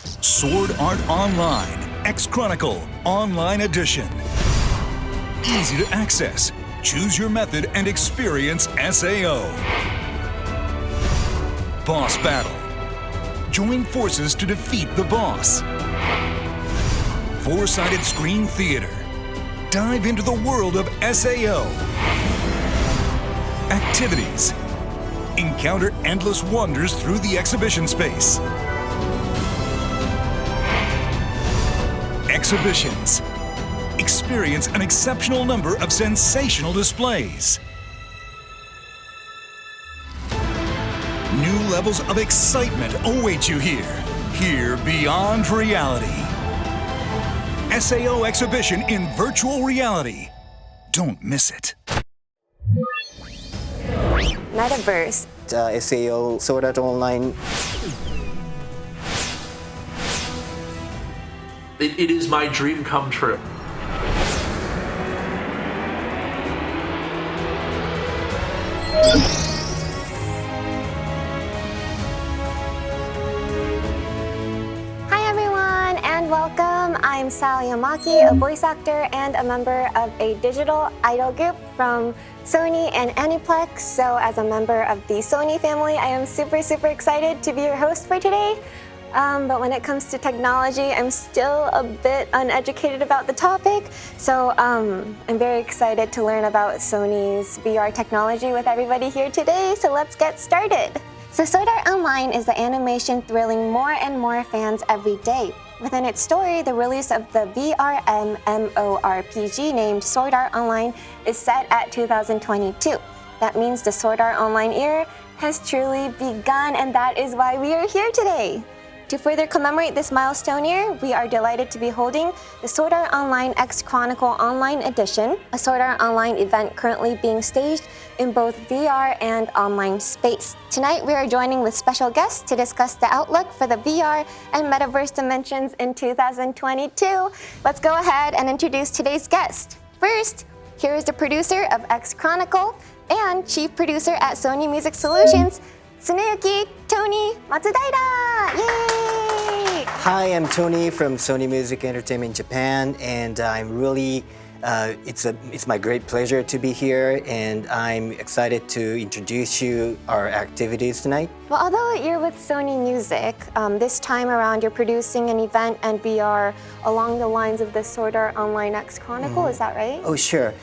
Sword Art Online EX-CHRONICLE Online Edition. Easy to access. Choose your method and experience SAO. Boss Battle. Join forces to defeat the boss. Four-sided screen theater. Dive into the world of SAO. Activities. Encounter endless wonders through the exhibition space. Exhibitions. Experience an exceptional number of sensational displays. New levels of excitement await you here beyond reality. SAO exhibition in virtual reality. Don't miss it. Metaverse. SAO Sword Art Online. It is my dream come true. Hi everyone and welcome. I'm Sal Yamaki, a voice actor and a member of a digital idol group from Sony and Aniplex. So as a member of the Sony family, I am super excited to be your host for today. But when it comes to technology, I'm still a bit uneducated about the topic. So I'm very excited to learn about Sony's VR technology with everybody here today. So let's get started. So Sword Art Online is the animation thrilling more and more fans every day. Within its story, the release of the VR MMORPG named Sword Art Online is set at 2022. That means the Sword Art Online era has truly begun, and that is why we are here today. To further commemorate this milestone year, we are delighted to be holding the Sword Art Online EX-CHRONICLE Online Edition, a Sword Art Online event currently being staged in both VR and online space. Tonight, we are joining with special guests to discuss the outlook for the VR and Metaverse dimensions in 2022. Let's go ahead and introduce today's guest. First, here is the producer of EX-CHRONICLE and chief producer at Sony Music Solutions, Tsuneyuki Tony Matsudaira! Yay! Hi, I'm Tony from Sony Music Entertainment Japan, and I'm really, it's my great pleasure to be here, and I'm excited to introduce you our activities tonight. Well, although you're with Sony Music, this time around you're producing an event and VR along the lines of the Sword Art Online EX-CHRONICLE, is that right? Oh, sure.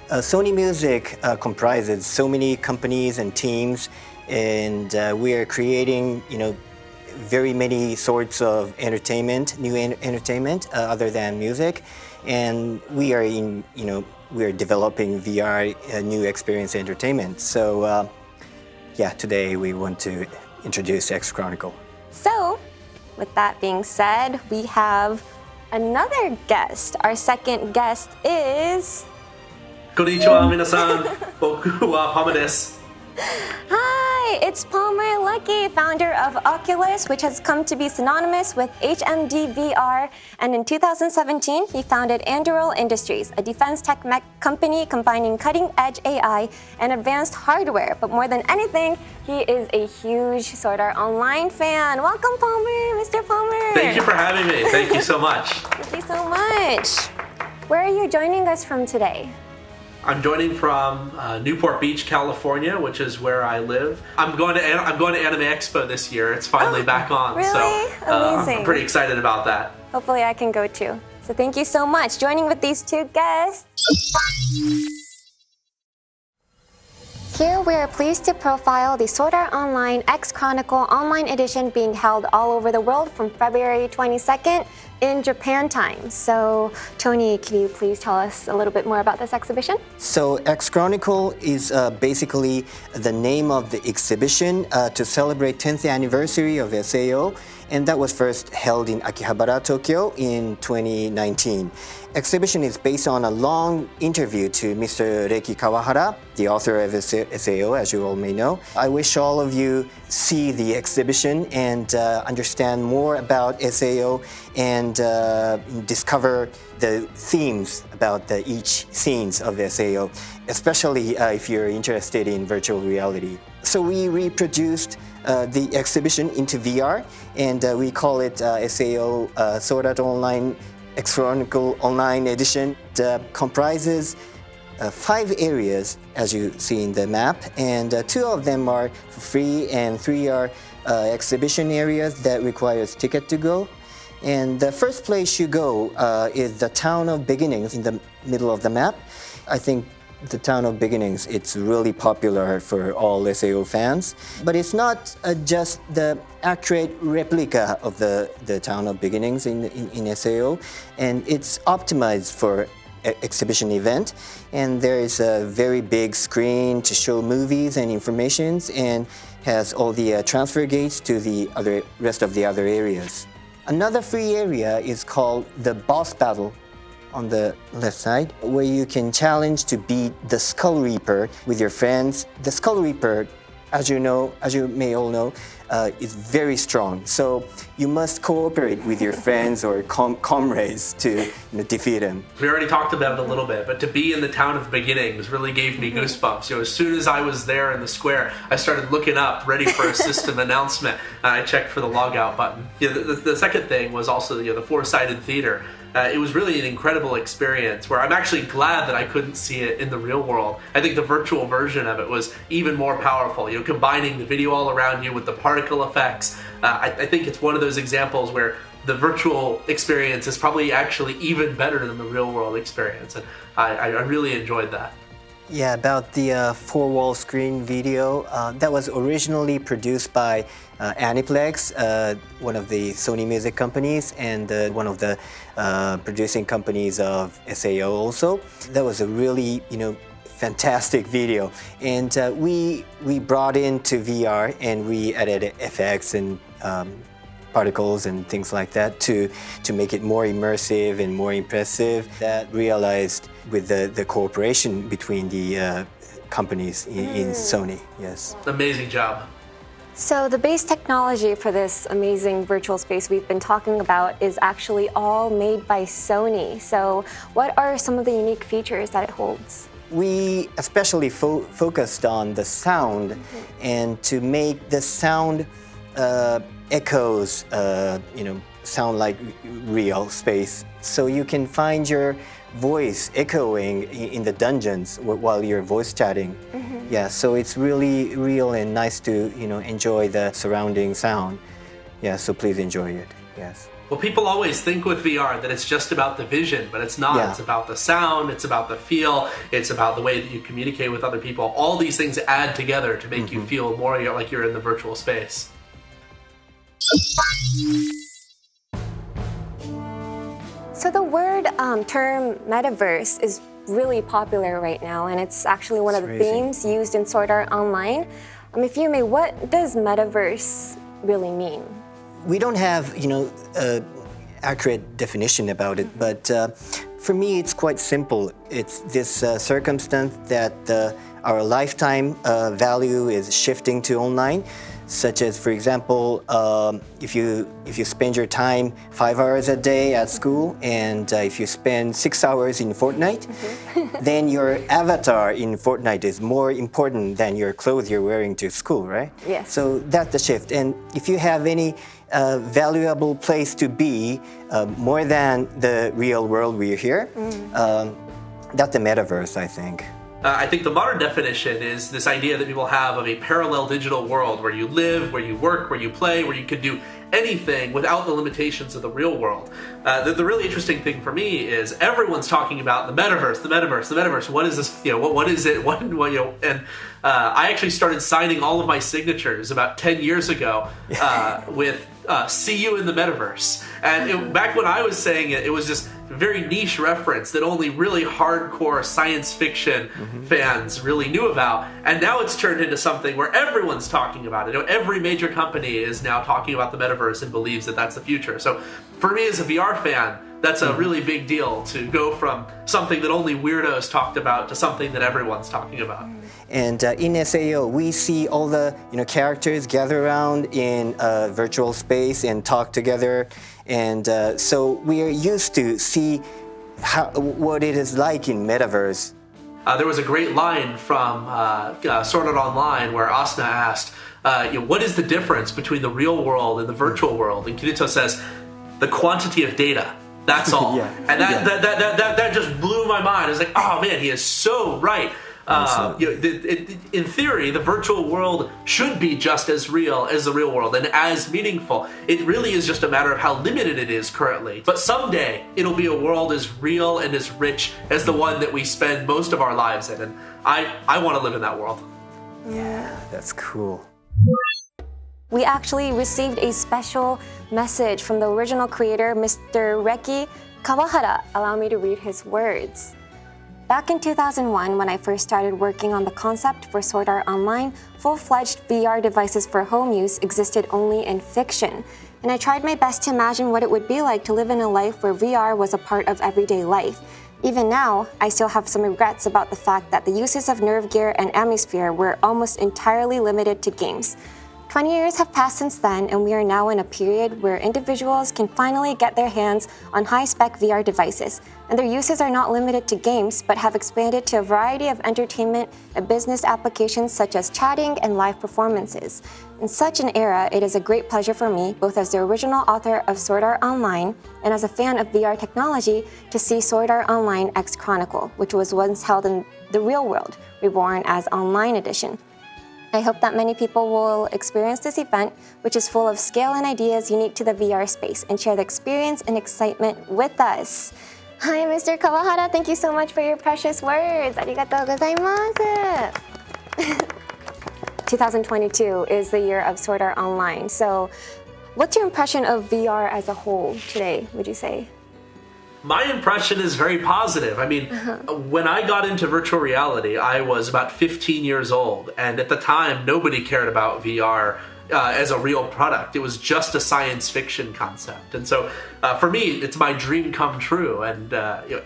Sony Music comprises so many companies and teams, and we are creating, very many sorts of entertainment, new entertainment other than music, and we are developing VR new experience entertainment. So, today we want to introduce EX-CHRONICLE. So, with that being said, we have another guest. Our second guest is. Konnichiwa, minasan. Boku wa Palmer desu. Hi, it's Palmer Lucky, founder of Oculus, which has come to be synonymous with HMD VR. And in 2017, he founded Anduril Industries, a defense tech company combining cutting-edge AI and advanced hardware. But more than anything, he is a huge Sword Art Online fan. Welcome, Palmer, Mr. Palmer. Thank you for having me. Thank you so much. Thank you so much. Where are you joining us from today? I'm joining from Newport Beach, California, which is where I live. I'm going to Anime Expo this year. It's finally back on. Really? So Amazing. I'm pretty excited about that. Hopefully I can go too. So thank you so much. Joining with these two guests. Here we are pleased to profile the Sword Art Online EX-CHRONICLE Online Edition being held all over the world from February 22nd in Japan time. So, Tony, can you please tell us a little bit more about this exhibition? So, EX-CHRONICLE is basically the name of the exhibition to celebrate 10th anniversary of SAO, and that was first held in Akihabara, Tokyo in 2019. Exhibition is based on a long interview to Mr. Reiki Kawahara, the author of SAO, as you all may know. I wish all of you see the exhibition and understand more about SAO and discover the themes about each scenes of SAO, especially if you're interested in virtual reality. So we reproduced the exhibition into VR, and we call it SAO Sword Art Online EX-CHRONICLE Online Edition. It comprises 5 areas, as you see in the map, and 2 of them are free, and 3 are exhibition areas that requires ticket to go. And the first place you go is the Town of Beginnings in the middle of the map. I think the Town of Beginnings, it's really popular for all SAO fans. But it's not just the accurate replica of the Town of Beginnings in SAO, and it's optimized for exhibition event. And there is a very big screen to show movies and informations, and has all the transfer gates to the rest of the other areas. Another free area is called the Boss Battle on the left side, where you can challenge to beat the Skull Reaper with your friends. The Skull Reaper, as you may all know, is very strong. So you must cooperate with your friends or comrades to defeat him. We already talked about it a little bit, but to be in the Town of Beginnings really gave me goosebumps. As soon as I was there in the square, I started looking up, ready for a system announcement, and I checked for the logout button. The second thing was also the four-sided theater. It was really an incredible experience where I'm actually glad that I couldn't see it in the real world. I think the virtual version of it was even more powerful, combining the video all around you with the particle effects. I think it's one of those examples where the virtual experience is probably actually even better than the real world experience, and I really enjoyed that. Yeah, about the 4-wall screen video, that was originally produced by Aniplex, one of the Sony music companies, and one of the producing companies of SAO also. That was a really, fantastic video, and we brought into VR and we added FX and particles and things like that to make it more immersive and more impressive. That realized with the cooperation between the companies in Sony. Yes. Amazing job. So the base technology for this amazing virtual space we've been talking about is actually all made by Sony. So what are some of the unique features that it holds? We especially focused on the sound, and to make the sound echoes, sound like real space. So you can find your voice echoing in the dungeons while you're voice chatting. Yeah, so it's really real and nice to, enjoy the surrounding sound. Yeah, so please enjoy it, yes. Well, people always think with VR that it's just about the vision, but it's not. Yeah. It's about the sound, it's about the feel, it's about the way that you communicate with other people. All these things add together to make you feel more like you're in the virtual space. So the word term metaverse is really popular right now, and it's actually one of the themes used in Sword Art Online. If you may, what does metaverse really mean? We don't have, accurate definition about it, but for me it's quite simple. It's this circumstance that our lifetime value is shifting to online. Such as, for example, if you spend your time 5 hours a day at school, and if you spend 6 hours in Fortnite, then your avatar in Fortnite is more important than your clothes you're wearing to school, right? Yes. So that's the shift. And if you have any valuable place to be, more than the real world we're here, that's the metaverse, I think. I think the modern definition is this idea that people have of a parallel digital world where you live, where you work, where you play, where you can do anything without the limitations of the real world. The really interesting thing for me is everyone's talking about the metaverse, the metaverse, the metaverse. What is this? What is it? And I actually started signing all of my signatures about 10 years ago with "See you in the metaverse." And back when I was saying it, it was just a very niche reference that only really hardcore science fiction fans really knew about. And now it's turned into something where everyone's talking about it. Every major company is now talking about the metaverse and believes that that's the future. So for me as a VR fan, that's a really big deal to go from something that only weirdos talked about to something that everyone's talking about. And in SAO, we see all the characters gather around in virtual space and talk together, and so we are used to see what it is like in metaverse. There was a great line from Sword Art Online where Asuna asked, what is the difference between the real world and the virtual world? And Kirito says, the quantity of data. That's all. Yeah. And that just blew my mind. I was like, oh man, he is so right. In theory, the virtual world should be just as real as the real world and as meaningful. It really is just a matter of how limited it is currently. But someday, it'll be a world as real and as rich as the one that we spend most of our lives in. And I want to live in that world. Yeah, that's cool. We actually received a special message from the original creator, Mr. Reki Kawahara. Allow me to read his words. Back in 2001, when I first started working on the concept for Sword Art Online, full-fledged VR devices for home use existed only in fiction. And I tried my best to imagine what it would be like to live in a life where VR was a part of everyday life. Even now, I still have some regrets about the fact that the uses of Nerve Gear and Amisphere were almost entirely limited to games. 20 years have passed since then, and we are now in a period where individuals can finally get their hands on high-spec VR devices, and their uses are not limited to games, but have expanded to a variety of entertainment and business applications such as chatting and live performances. In such an era, it is a great pleasure for me, both as the original author of Sword Art Online and as a fan of VR technology, to see Sword Art Online EX-CHRONICLE, which was once held in the real world, reborn as Online Edition. I hope that many people will experience this event, which is full of scale and ideas unique to the VR space, and share the experience and excitement with us. Hi, Mr. Kawahara. Thank you so much for your precious words. Arigatou gozaimasu. 2022 is the year of Sword Art Online. So, what's your impression of VR as a whole today, would you say? My impression is very positive. I mean, when I got into virtual reality, I was about 15 years old. And at the time, nobody cared about VR as a real product. It was just a science fiction concept. And so for me, it's my dream come true. And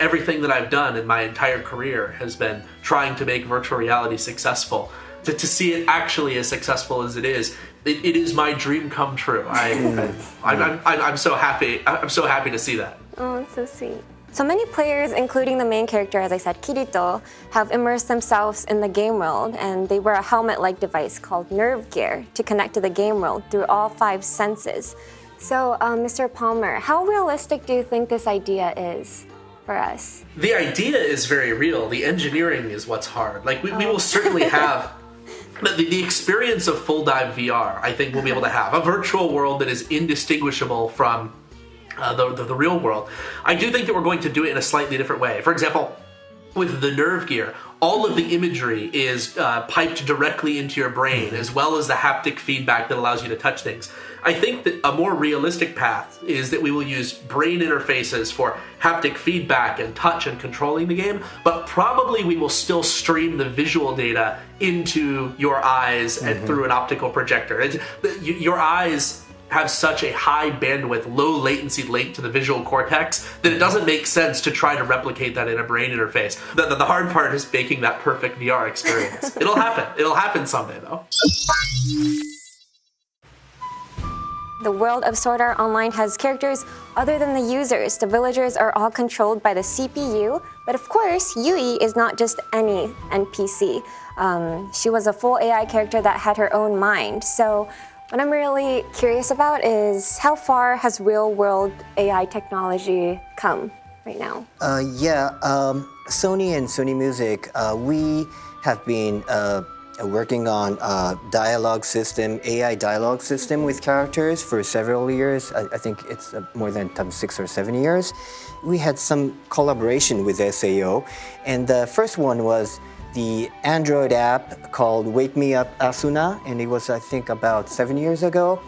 everything that I've done in my entire career has been trying to make virtual reality successful. To see it actually as successful as it is is my dream come true. I'm so happy. I'm so happy to see that. Oh, it's so sweet. So many players, including the main character, as I said, Kirito, have immersed themselves in the game world, and they wear a helmet-like device called Nerve Gear to connect to the game world through all 5 senses. So, Mr. Palmer, how realistic do you think this idea is for us? The idea is very real. The engineering is what's hard. Like, we will certainly have the experience of full dive VR, I think we'll be able to have. A virtual world that is indistinguishable from the real world. I do think that we're going to do it in a slightly different way. For example, with the Nerve Gear, all of the imagery is piped directly into your brain, as well as the haptic feedback that allows you to touch things. I think that a more realistic path is that we will use brain interfaces for haptic feedback and touch and controlling the game, but probably we will still stream the visual data into your eyes and through an optical projector. Your eyes have such a high bandwidth, low latency link to the visual cortex that it doesn't make sense to try to replicate that in a brain interface. The hard part is making that perfect VR experience. It'll happen. It'll happen someday, though. The world of Sword Art Online has characters other than the users. The villagers are all controlled by the CPU, but of course, Yui is not just any NPC. She was a full AI character that had her own mind. So what I'm really curious about is how far has real-world AI technology come right now? Sony and Sony Music, we have been working on a dialogue system, AI dialogue system with characters for several years. I think it's more than 6 or 7 years. We had some collaboration with SAO, and the first one was the Android app called Wake Me Up Asuna, and it was, I think, about 7 years ago.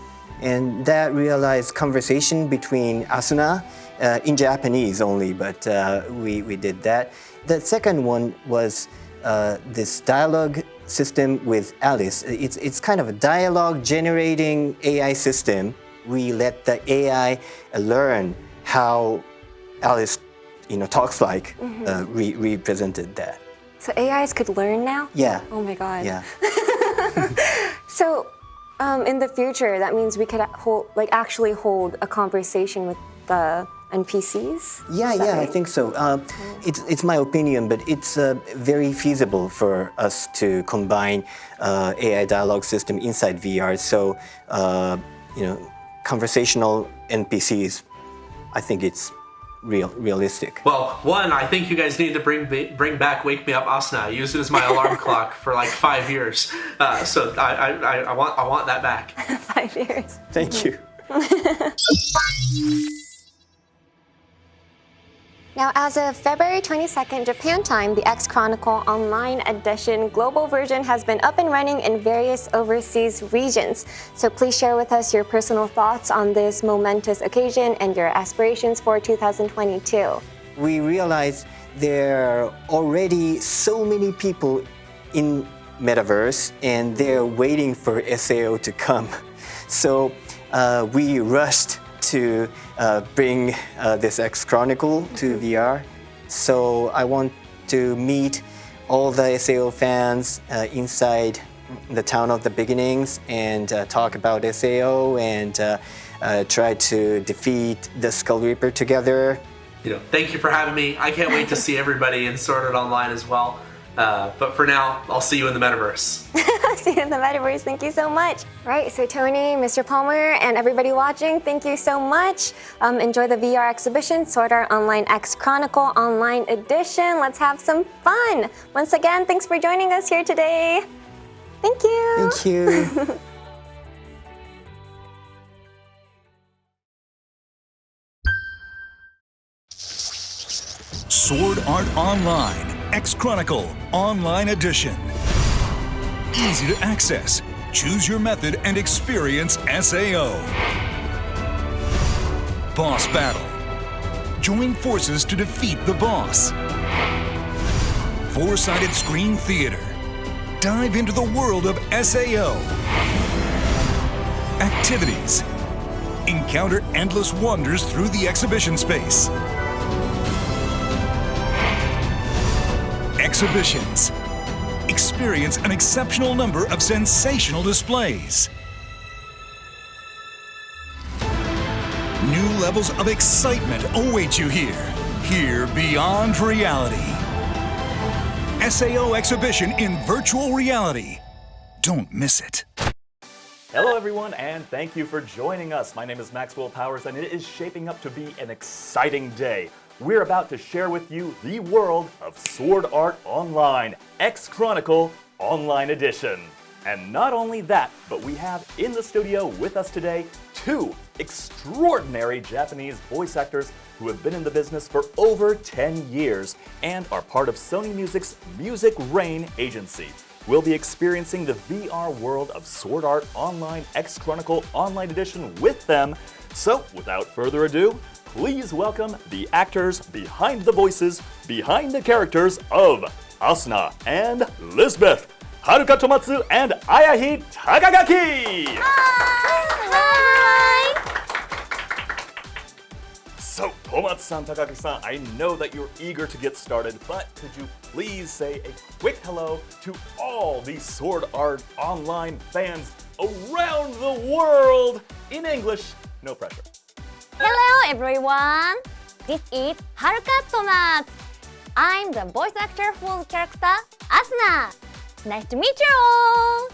And that realized conversation between Asuna, in Japanese only, but we did that. The second one was this dialogue system with Alice. It's kind of a dialogue generating AI system. We let the AI learn how Alice, talks like, represented that. So AIs could learn now? Yeah. Oh my god. Yeah. So, in the future, that means we could actually hold a conversation with the NPCs? Yeah, Is that yeah, I right? think so. It's my opinion, but it's very feasible for us to combine AI dialogue system inside VR. So, conversational NPCs, I think it's realistic. Well, one, I think you guys need to bring back Wake Me Up Asuna. I used it as my alarm clock for like 5 years. So I want that back. 5 years. Thank you. Now, as of February 22nd, Japan time, the EX-CHRONICLE Online Edition global version has been up and running in various overseas regions. So please share with us your personal thoughts on this momentous occasion and your aspirations for 2022. We realize there are already so many people in Metaverse and they're waiting for SAO to come. So we rushed to bring this EX-CHRONICLE to VR. So I want to meet all the SAO fans inside the town of the beginnings and talk about SAO and try to defeat the Skull Reaper together. Thank you for having me. I can't wait to see everybody in Sword Art Online as well. But for now, I'll see you in the Metaverse. See you in the Metaverse. Thank you so much. Right, so Tony, Mr. Palmer, and everybody watching, thank you so much. Enjoy the VR exhibition, Sword Art Online EX-CHRONICLE Online Edition. Let's have some fun. Once again, thanks for joining us here today. Thank you. Thank you. Sword Art Online EX-CHRONICLE Online Edition. Easy to access. Choose your method and experience SAO. Boss Battle. Join forces to defeat the boss. Four-sided screen theater. Dive into the world of SAO. Activities. Encounter endless wonders through the exhibition space. Exhibitions. Experience an exceptional number of sensational displays. New levels of excitement await you here beyond reality. SAO exhibition in virtual reality. Don't miss it. Hello everyone, and thank you for joining us. My name is Maxwell Powers, and it is shaping up to be an exciting day. We're about to share with you the world of Sword Art Online EX-CHRONICLE Online Edition. And not only that, but we have in the studio with us today two extraordinary Japanese voice actors who have been in the business for over 10 years and are part of Sony Music's Music Rain agency. We'll be experiencing the VR world of Sword Art Online EX-CHRONICLE Online Edition with them. So, without further ado, please welcome the actors behind the voices, behind the characters of Asuna and Lisbeth, Haruka Tomatsu and Ayahi Takagaki! Hi! So, Tomatsu-san, Takagaki-san, I know that you're eager to get started, but could you please say a quick hello to all the Sword Art Online fans around the world in English? No pressure. Hello everyone! This is Haruka Tomatsu. I'm the voice actor for the character Asuna. Nice to meet you all!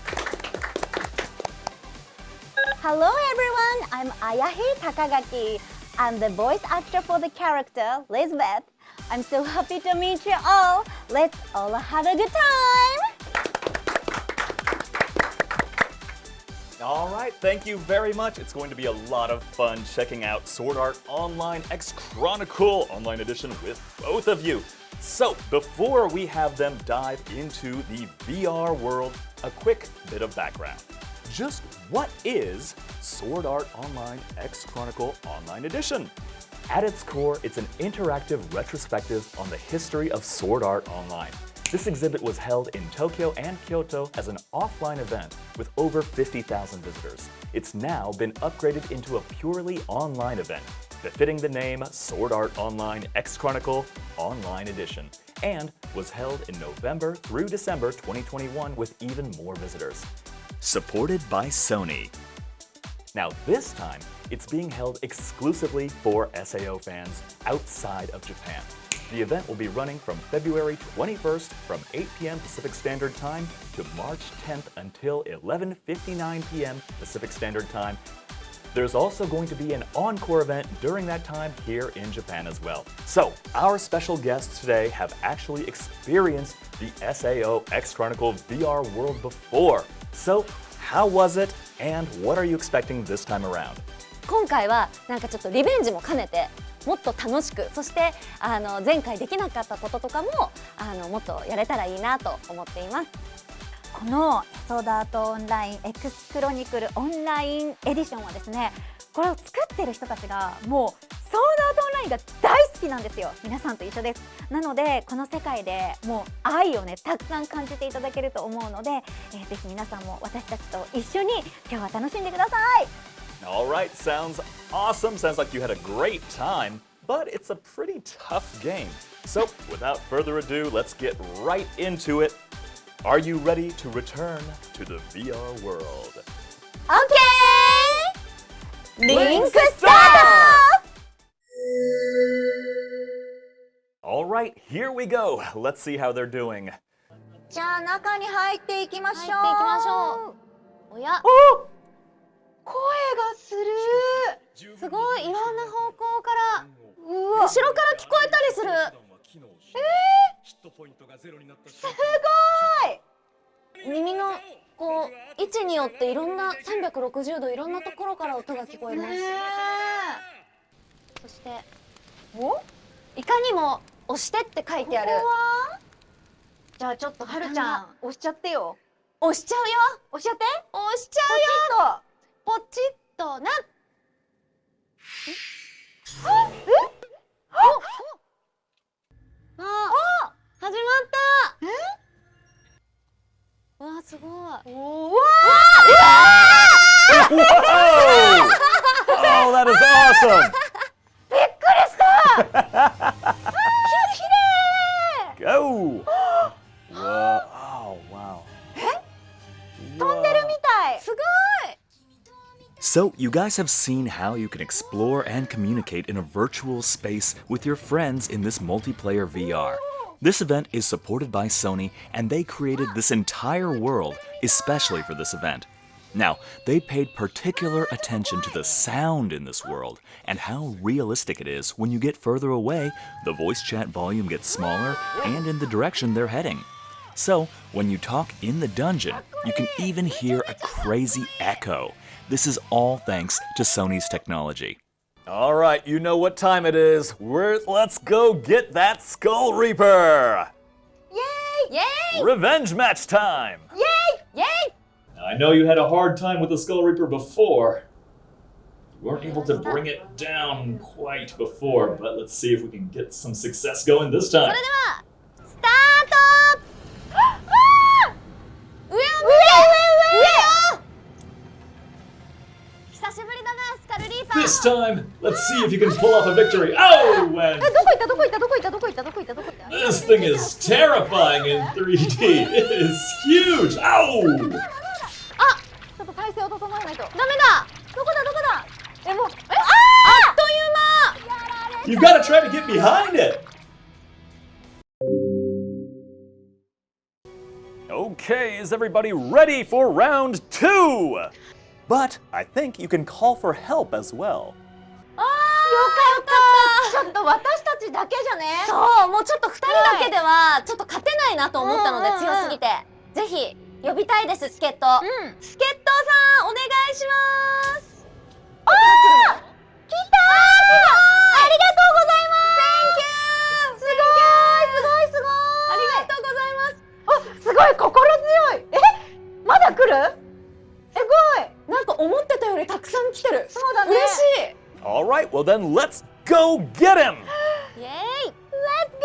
Hello everyone, I'm Ayahi Takagaki. I'm the voice actor for the character Lisbeth. I'm so happy to meet you all. Let's all have a good time! All right, thank you very much. It's going to be a lot of fun checking out Sword Art Online EX-CHRONICLE Online Edition with both of you. So, before we have them dive into the VR world, a quick bit of background. Just what is Sword Art Online EX-CHRONICLE Online Edition? At its core, it's an interactive retrospective on the history of Sword Art Online. This exhibit was held in Tokyo and Kyoto as an offline event with over 50,000 visitors. It's now been upgraded into a purely online event, befitting the name Sword Art Online EX-CHRONICLE Online Edition, and was held in November through December 2021 with even more visitors. Supported by Sony. Now this time, it's being held exclusively for SAO fans outside of Japan. The event will be running from February 21st from 8 p.m. Pacific Standard Time to March 10th until 11:59 p.m. Pacific Standard Time. There's also going to be an encore event during that time here in Japan as well. So, our special guests today have actually experienced the SAO EX-CHRONICLE VR world before. So, how was it, and what are you expecting this time around? 今回はなんかちょっとリベンジも兼ねてもっと楽しく、そして前回できなかったこととかももっとやれたらいいなと思っています。このソードアートオンライン EX-CHRONICLE オンラインエディションはですね、これを作ってる人たちがもうソードアートオンラインが大好きなんですよ。皆さんと一緒です。なのでこの世界でもう愛をねたくさん感じていただけると思うので、ぜひ皆さんも私たちと一緒に今日は楽しんでください。Alright, sounds awesome. Sounds like you had a great time, but it's a pretty tough game. So, without further ado, let's get right into it. Are you ready to return to the VR world? Okay! リンクスタート! Alright, here we go. Let's see how they're doing. じゃあ中に入っていきましょう。入っていきましょう。おや。声がする。すごい、いろんな方向から後ろから聞こえたりする。すごい。耳のこう位置によっていろんな360度いろんなところから音が聞こえます。そしていかにも押してって書いてある。じゃあちょっとはるちゃん押しちゃってよ。押しちゃうよ。押しちゃって。押しちゃうよ。ポチッとな。始まった。わあすごい。わあ。Oh, that is awesome! びっくりした。きれい。Go! Oh, wow. 飛んでるみたい。すごい。So, you guys have seen how you can explore and communicate in a virtual space with your friends in this multiplayer VR. This event is supported by Sony, and they created this entire world especially for this event. Now, they paid particular attention to the sound in this world and how realistic it is when you get further away, the voice chat volume gets smaller and in the direction they're heading. So, when you talk in the dungeon, you can even hear a crazy echo. This is all thanks to Sony's technology. All right, you know what time it is. Let's go get that Skull Reaper! Yay! Yay! Revenge match time! Yay! Yay! I know you had a hard time with the Skull Reaper before. You weren't able to bring it down quite before, but let's see if we can get some success going this time. それではスタート！上を見て！上よ！久しぶりだな、スカルリーパー。 This time, let's see if you can pull off a victory. Oh, and どこ行ったどこ行ったどこ行ったどこ行ったどこ行ったどこ行った。 this thing is terrifying in 3D. It is huge. Ow! あ、ちょっと体勢を整えないと。ダメだ。どこだどこだ。もうあっという間。 You've got to try to get behind it. Okay, is everybody ready for round 2? But I think you can call for help as well. よかった。ちょっと私たちだけじゃね。そう、もうちょっと2人だけではちょっと勝てないなと思ったので強すぎて。ぜひ呼びたいです、助っ人。助っ人さんお願いします。ああ、来たー。ありがとうございます。Thank you。すごいすごいすごい。ありがとうございます。あ、すごい心強い。まだ来る？すごい。なんか思ってたよりたくさん来てる。そうだね。嬉しい。All right, well then let's go get him. イエーイ。Let's go。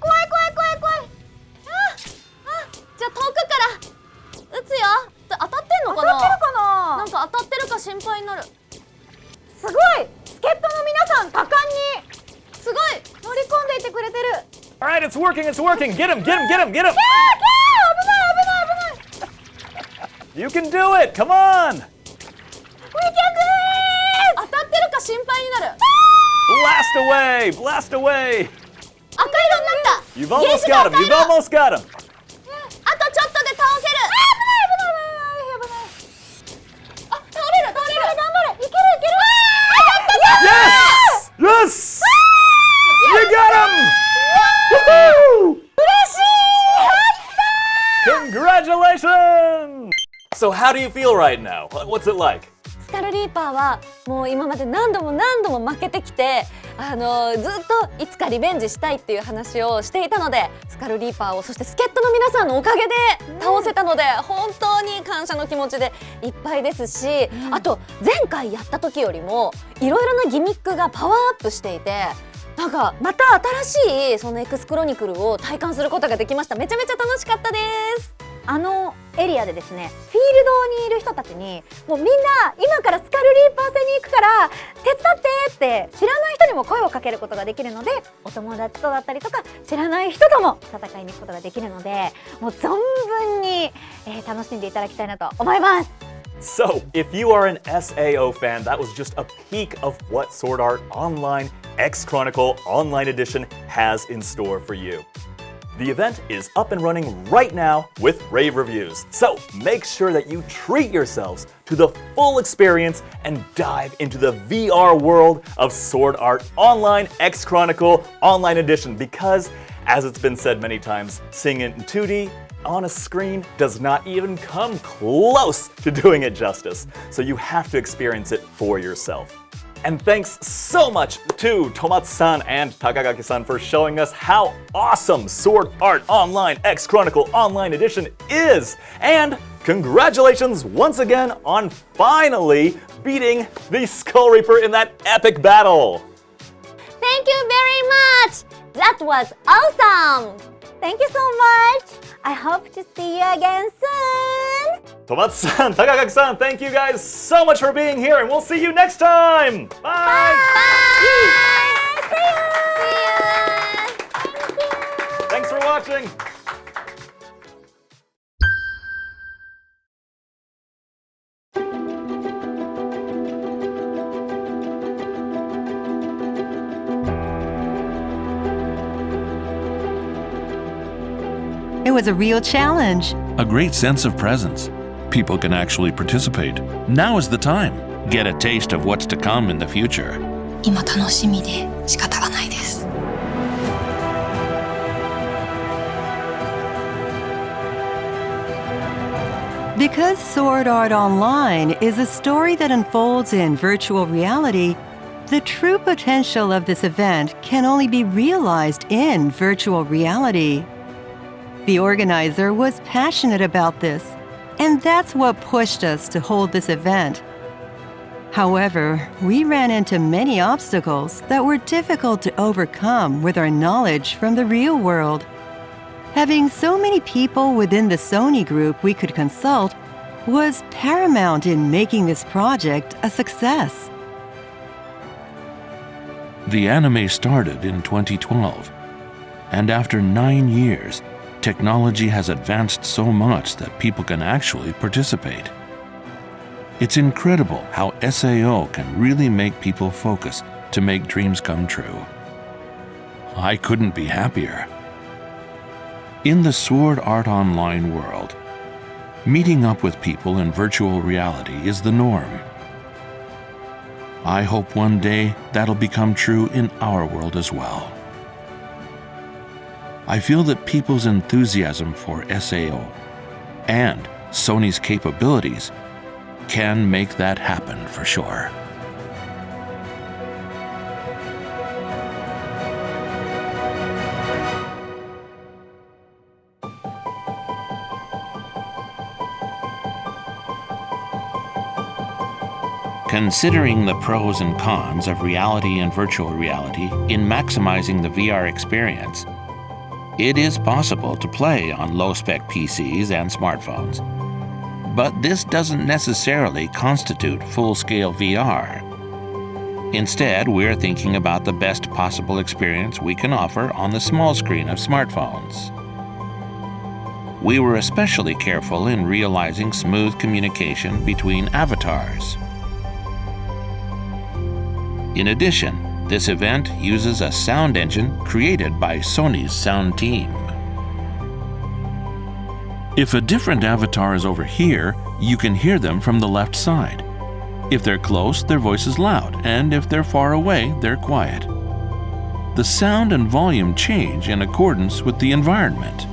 怖い怖い怖い怖い。じゃあ遠くから撃つよ。当たってんのかな？当たってるかな？なんか当たってるか心配になる。すごい。助っ人の皆さん果敢にすごい乗り込んでいてくれてる。All right, it's working, it's working. Get him, get him, get him, get him. 危ない危ない危ない。You can do it. Come on. Blast away! Blast away! 赤色になった You've almost got him! You've almost got him! あとちょっとで倒せる危ないあ、倒れる頑張れいける Yes! Yes! You got him! Woohoo! 嬉しい Congratulations! So how do you feel right now? What's it like? スカルリーパーはもう今まで何度も負けてきてずっといつかリベンジしたいっていう話をしていたのでスカルリーパーをそして助っ人の皆さんのおかげで倒せたので本当に感謝の気持ちでいっぱいですし、あと前回やった時よりもいろいろなギミックがパワーアップしていてなんかまた新しいその EX クロニクルを体感することができました。めちゃめちゃ楽しかったです。あのエリアでですね、フィールドにいる人たちにもうみんな今からスカルリーパー戦に行くから手伝ってって知らない人にも声をかけることができるので、お友達とだったりとか知らない人とも戦いに行くことができるので、もう存分に、楽しんでいただきたいなと思います。So, if you are an SAO fan, that was just a peek of what Sword Art Online EX-CHRONICLE Online Edition has in store for you. The event is up and running right now with rave reviews. So make sure that you treat yourselves to the full experience and dive into the VR world of Sword Art Online EX-CHRONICLE Online Edition because, as it's been said many times, seeing it in 2D on a screen does not even come close to doing it justice. So you have to experience it for yourself. And thanks so much to Tomatsu-san and Takagaki-san for showing us how awesome Sword Art Online EX-CHRONICLE Online Edition is! And congratulations once again on finally beating the Skull Reaper in that epic battle! Thank you very much! That was awesome! Thank you so much! I hope to see you again soon! Tomatsu-san, Takagaki-san, thank you guys so much for being here, and we'll see you next time! Bye! Bye! See you! Thank you! Thanks for watching! It was a real challenge. A great sense of presence. People can actually participate. Now is the time. Get a taste of what's to come in the future. 今楽しみで仕方がないです。Because Sword Art Online is a story that unfolds in virtual reality, the true potential of this event can only be realized in virtual reality. The organizer was passionate about this, and that's what pushed us to hold this event. However, we ran into many obstacles that were difficult to overcome with our knowledge from the real world. Having so many people within the Sony group we could consult was paramount in making this project a success. The anime started in 2012, and after 9 years, technology has advanced so much that people can actually participate. It's incredible how SAO can really make people focus to make dreams come true. I couldn't be happier. In the Sword Art Online world, meeting up with people in virtual reality is the norm. I hope one day that'll become true in our world as well. I feel that people's enthusiasm for SAO and Sony's capabilities can make that happen for sure. Considering the pros and cons of reality and virtual reality in maximizing the VR experience, it is possible to play on low-spec PCs and smartphones. But this doesn't necessarily constitute full-scale VR. Instead, we're thinking about the best possible experience we can offer on the small screen of smartphones. We were especially careful in realizing smooth communication between avatars. In addition, This event uses a sound engine created by Sony's sound team. If a different avatar is over here, you can hear them from the left side. If they're close, their voice is loud, and if they're far away, they're quiet. The sound and volume change in accordance with the environment.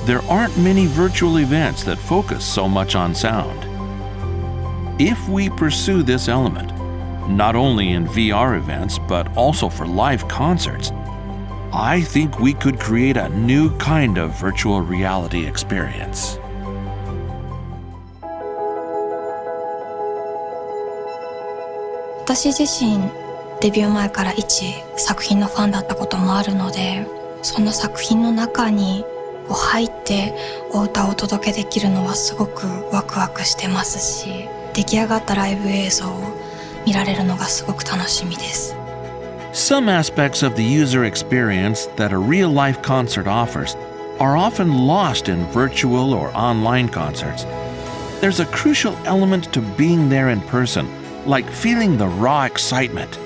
There aren't many virtual events that focus so much on sound. If we pursue this element, not only in VR events but also for live concerts, I think we could create a new kind of virtual reality experience. I 私自身デビュー前から一作品のファンだったこともあるので、その作品の中に入ってお歌をお届けできるのはすごくワクワクしてますし、出来上がったライブ映像を見られるのがすごく楽しみです。Some aspects of the user experience that a real-life concert offers are often lost in virtual or online concerts. There's a crucial element to being there in person, like feeling the raw excitement.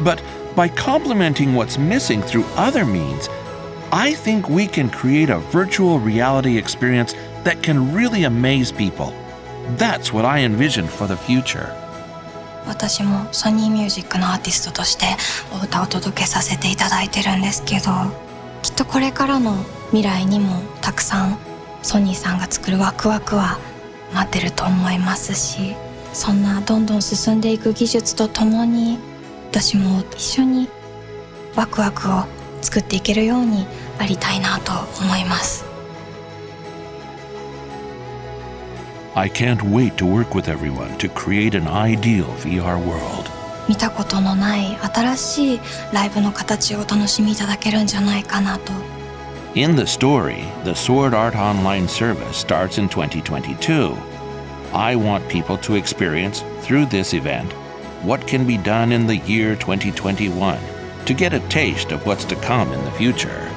But by complementing what's missing through other means, I think we can create a virtual reality experience that can really amaze people. That's what I envision for the future. 私もソニーミュージックのアーティストとしてお歌を届けさせていただいてるんですけど、きっとこれからの未来にもたくさんソニーさんが作るワクワクは待ってると思いますし、そんなどんどん進んでいく技術とともに私も一緒にワクワクを作っていけるようにありたいなと思います。I can't wait to work with everyone to create an ideal VR world. 見たことのない新しいライブの形をお楽しみいただけるんじゃないかなと。In the story, the Sword Art Online service starts in 2022. I want people to experience, through this event, what can be done in the year 2021 to get a taste of what's to come in the future.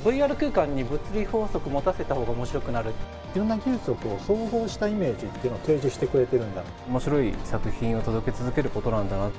VR 空間に物理法則持たせた方が面白くなる。いろんな技術を総合したイメージっていうのを提示してくれてるんだ。面白い作品を届け続けることなんだな。